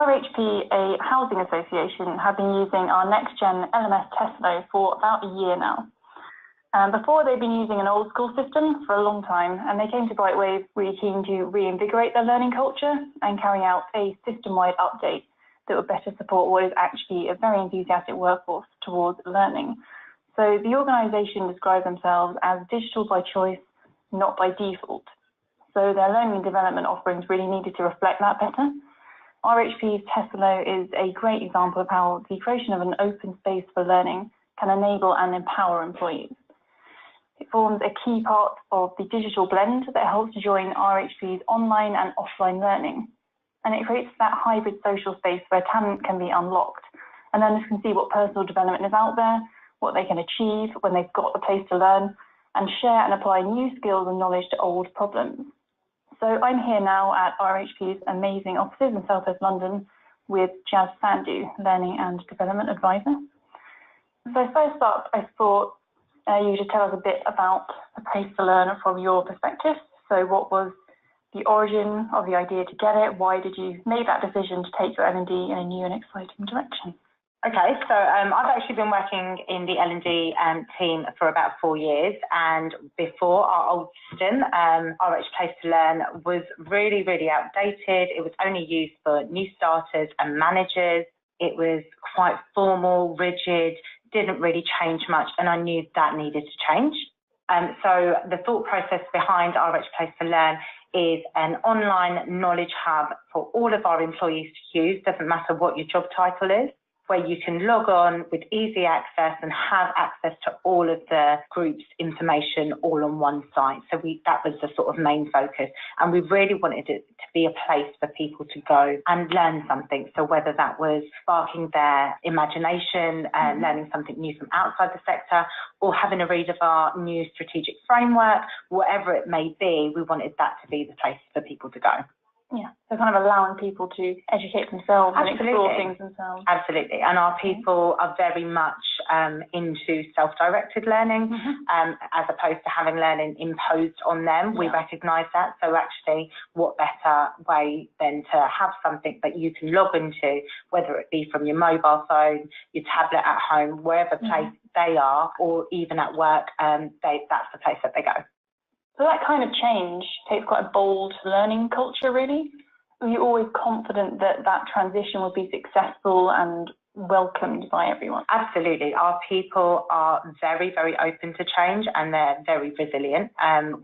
RHP, a housing association, have been using our next-gen LMS tessello for about a year now. Before, they'd been using an old-school system for a long time, and they came to Brightwave really keen to reinvigorate their learning culture and carry out a system-wide update that would better support what is actually a very enthusiastic workforce towards learning. So the organisation describes themselves as digital by choice, not by default. So their learning and development offerings really needed to reflect that better. RHP's tessello is a great example of how the creation of an open space for learning can enable and empower employees. It forms a key part of the digital blend that helps to join RHP's online and offline learning. And it creates that hybrid social space where talent can be unlocked, and learners can see what personal development is out there, what they can achieve when they've got the place to learn, and share and apply new skills and knowledge to old problems. So I'm here now at RHP's amazing offices in South West London with Jaz Sandhu, Learning and Development Advisor. So first up, I thought you should tell us a bit about the place to learn from your perspective. So what was the origin of the idea to get it? Why did you make that decision to take your L&D in a new and exciting direction? Okay, so I've actually been working in the L&D team for about 4 years, and before our old system, RHPlace to Learn, was really, really outdated. It was only used for new starters and managers. It was quite formal, rigid, didn't really change much, and I knew that needed to change. So the thought process behind RHPlace to Learn is an online knowledge hub for all of our employees to use, doesn't matter what your job title is, where you can log on with easy access and have access to all of the group's information all on one site. So that was the sort of main focus. And we really wanted it to be a place for people to go and learn something. So whether that was sparking their imagination, learning something new from outside the sector, or having a read of our new strategic framework, whatever it may be, we wanted that to be the place for people to go. Yeah, so kind of allowing people to educate themselves and explore things themselves. Absolutely, and our people are very much into self-directed learning, as opposed to having learning imposed on them. We recognise that, so actually what better way than to have something that you can log into, whether it be from your mobile phone, your tablet at home, wherever place they are, or even at work, that's the place that they go. So that kind of change takes quite a bold learning culture, really. Were you always confident that that transition would be successful and welcomed by everyone? Absolutely. Our people are very, very open to change, and they're very resilient.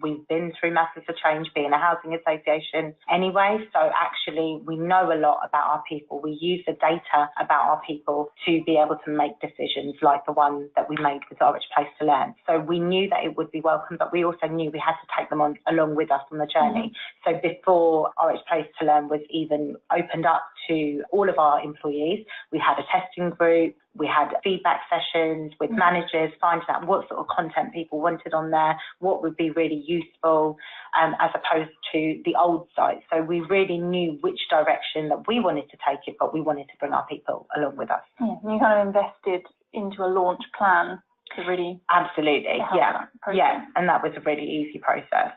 We've been through masses of change being a housing association anyway, so actually we know a lot about our people. We use the data about our people to be able to make decisions like the one that we made with RHPlace to Learn. So we knew that it would be welcome, but we also knew we had to take them on along with us on the journey. So before RHPlace to Learn was even opened up to all of our employees, we had a testing group, we had feedback sessions with managers, finding out what sort of content people wanted on there, what would be really useful, as opposed to the old site. So we really knew which direction that we wanted to take it, but we wanted to bring our people along with us. Yeah, you kind of invested into a launch plan to really... Absolutely, yeah, and that was a really easy process.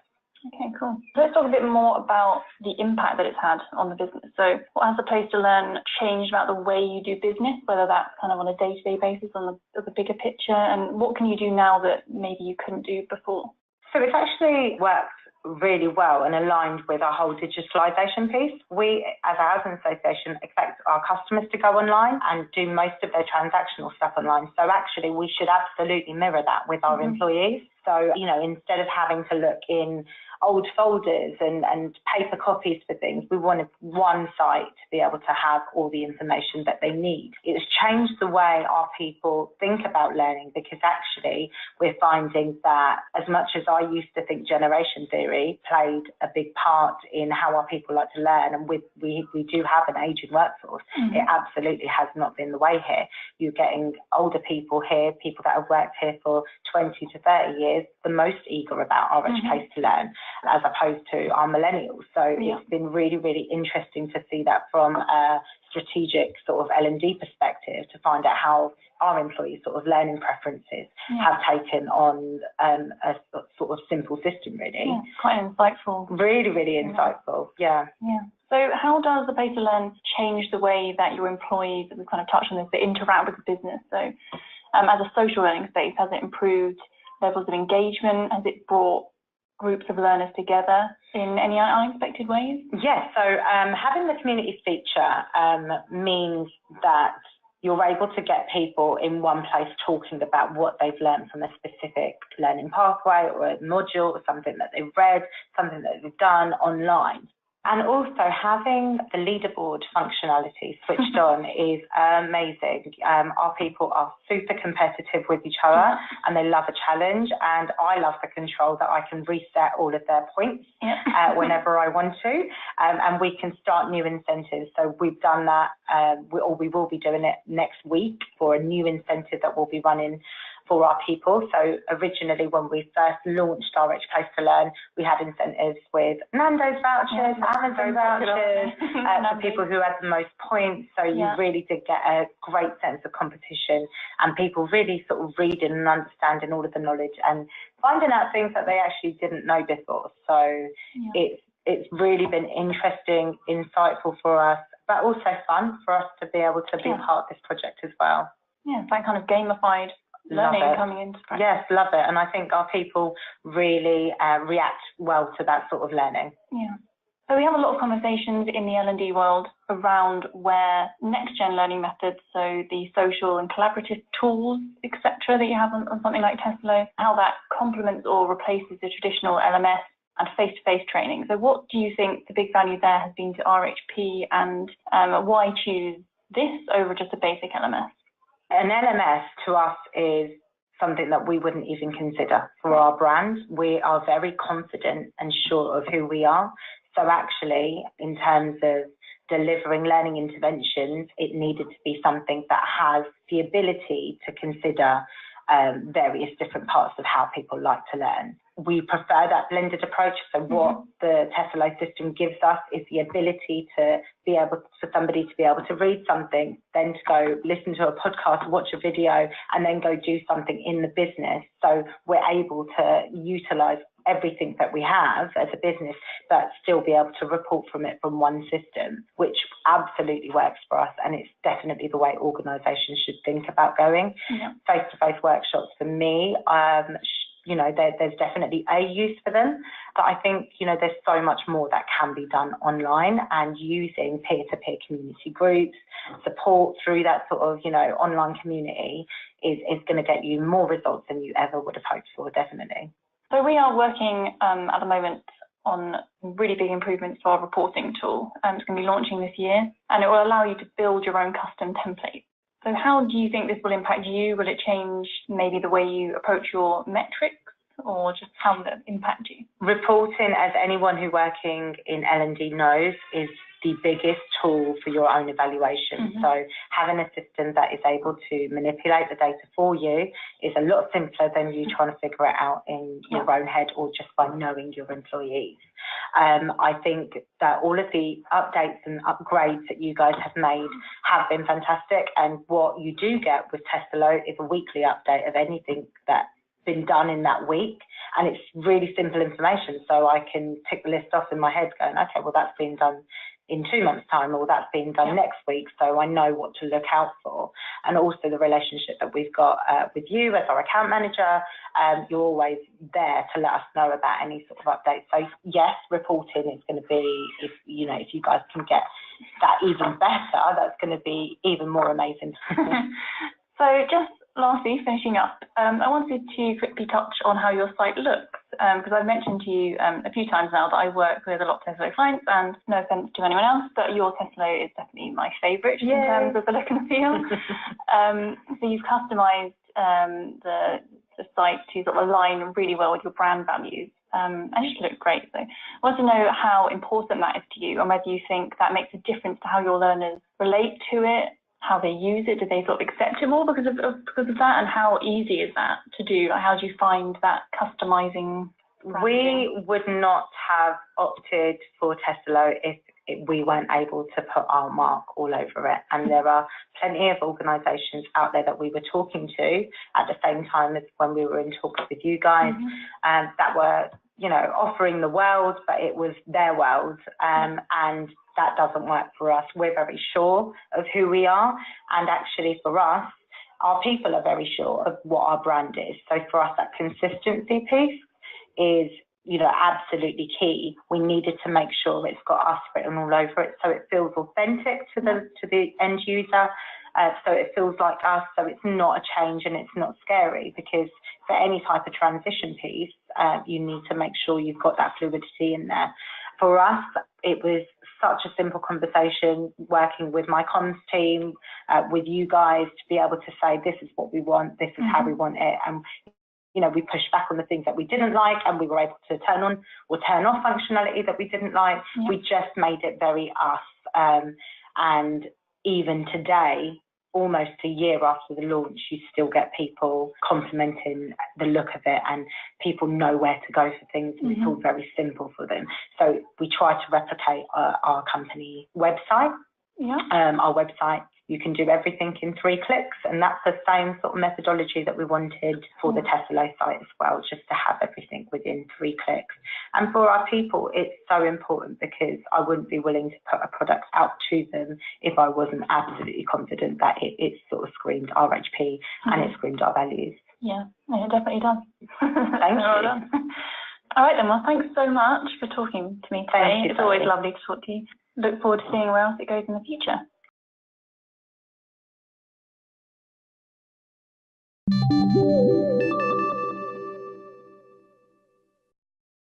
Okay, cool. Let's talk a bit more about the impact that it's had on the business. So what has the Place to Learn changed about the way you do business, whether that's kind of on a day-to-day basis on the bigger picture, and what can you do now that maybe you couldn't do before? So it's actually worked really well and aligned with our whole digitalisation piece. We, as a housing association, expect our customers to go online and do most of their transactional stuff online. So actually we should absolutely mirror that with our employees. So, you know, instead of having to look in old folders and paper copies for things, we wanted one site to be able to have all the information that they need. It's changed the way our people think about learning, because actually we're finding that as much as I used to think generation theory played a big part in how our people like to learn, and we do have an aging workforce, it absolutely has not been the way here. You're getting older people here, people that have worked here for 20 to 30 years, years the most eager about RHPlace to learn, as opposed to our millennials. So it's been really, really interesting to see that from a strategic sort of L&D perspective, to find out how our employees' sort of learning preferences have taken on a sort of simple system, really. Yeah, quite insightful. Really, really insightful. Yeah. So how does the Play to Learn change the way that your employees, we've kind of touched on this, they interact with the business? So as a social learning space, has it improved levels of engagement? Has it brought groups of learners together in any unexpected ways? Yes, so having the community feature means that you're able to get people in one place talking about what they've learned from a specific learning pathway or a module or something that they've read, something that they've done online. And also having the leaderboard functionality switched on is amazing. Our people are super competitive with each other and they love a challenge, and I love the control that I can reset all of their points whenever I want to, and we can start new incentives. So we've done that, or we will be doing it next week for a new incentive that we'll be running for our people. So originally, when we first launched RHPlace to Learn, we had incentives with Nando's vouchers, Amazon vouchers, for people who had the most points. So you really did get a great sense of competition, and people really sort of reading and understanding all of the knowledge and finding out things that they actually didn't know before. So it's really been interesting, insightful for us, but also fun for us to be able to be part of this project as well. Yeah, it's like kind of gamified learning coming into practice. Yes, love it. And I think our people really react well to that sort of learning. Yeah. So we have a lot of conversations in the L&D world around where next-gen learning methods, so the social and collaborative tools, etc., that you have on something like tessello, how that complements or replaces the traditional LMS and face-to-face training. So what do you think the big value there has been to RHP, and why choose this over just a basic LMS? An LMS to us is something that we wouldn't even consider for our brand. We are very confident and sure of who we are. So actually, in terms of delivering learning interventions, it needed to be something that has the ability to consider various different parts of how people like to learn. We prefer that blended approach. So what the tessello system gives us is the ability to be able, for somebody to be able to read something, then to go listen to a podcast, watch a video, and then go do something in the business. So we're able to utilize everything that we have as a business, but still be able to report from it from one system, which absolutely works for us. And it's definitely the way organisations should think about going. Face-to-face workshops for me, you know, there's definitely a use for them, but I think, you know, there's so much more that can be done online, and using peer-to-peer community groups, support through that sort of, you know, online community is going to get you more results than you ever would have hoped for, definitely. So we are working at the moment on really big improvements to our reporting tool. It's going to be launching this year, and it will allow you to build your own custom template. So how do you think this will impact you? Will it change maybe the way you approach your metrics, or just how will it impact you? Reporting, as anyone who working in L&D knows, is the biggest tool for your own evaluation. So having a system that is able to manipulate the data for you is a lot simpler than you trying to figure it out in your own head, or just by knowing your employees. I think that all of the updates and upgrades that you guys have made have been fantastic, and what you do get with tessello is a weekly update of anything that's been done in that week, and it's really simple information, so I can tick the list off in my head going, okay, well, that's been done in 2 months' time, or that's being done next week, so I know what to look out for. And also the relationship that we've got with you as our account manager, you're always there to let us know about any sort of updates. So yes, reporting is going to be, if you guys can get that even better, that's going to be even more amazing. So just lastly, finishing up, I wanted to quickly touch on how your site looks, because I've mentioned to you a few times now that I work with a lot of tessello clients, and no offence to anyone else, but your tessello is definitely my favourite in terms of the look and feel. So you've customised the site to sort of align really well with your brand values, and it just looks great. So I want to know how important that is to you, and whether you think that makes a difference to how your learners relate to it, how they use it? Did they sort of accept it more because of that? And how easy is that to do? Like, how do you find that customizing? We would not have opted for tessello if we weren't able to put our mark all over it. And there are plenty of organisations out there that we were talking to at the same time as when we were in talks with you guys, that were, you know, offering the world, but it was their world, and that doesn't work for us. We're very sure of who we are, and actually for us, our people are very sure of what our brand is. So for us, that consistency piece is, you know, absolutely key. We needed to make sure it's got us written all over it, so it feels authentic to the end user, so it feels like us, so it's not a change and it's not scary, because for any type of transition piece, you need to make sure you've got that fluidity in there. For us, it was such a simple conversation, working with my comms team, with you guys, to be able to say, this is what we want, this is how we want it. And, you know, we pushed back on the things that we didn't like, and we were able to turn on or turn off functionality that we didn't like. We just made it very us. And even today, almost a year after the launch, you still get people complimenting the look of it, and people know where to go for things, and it's all very simple for them. So we try to replicate our company website. Our website, you can do everything in 3 clicks, and that's the same sort of methodology that we wanted for the tessello site as well, just to have everything within 3 clicks. And for our people, it's so important, because I wouldn't be willing to put a product out to them if I wasn't absolutely confident that it sort of screamed RHP and it screamed our values. Yeah, it definitely does. Thank you. Well done. All right then, well, thanks so much for talking to me today. It's always lovely to talk to you. Look forward to seeing where else it goes in the future.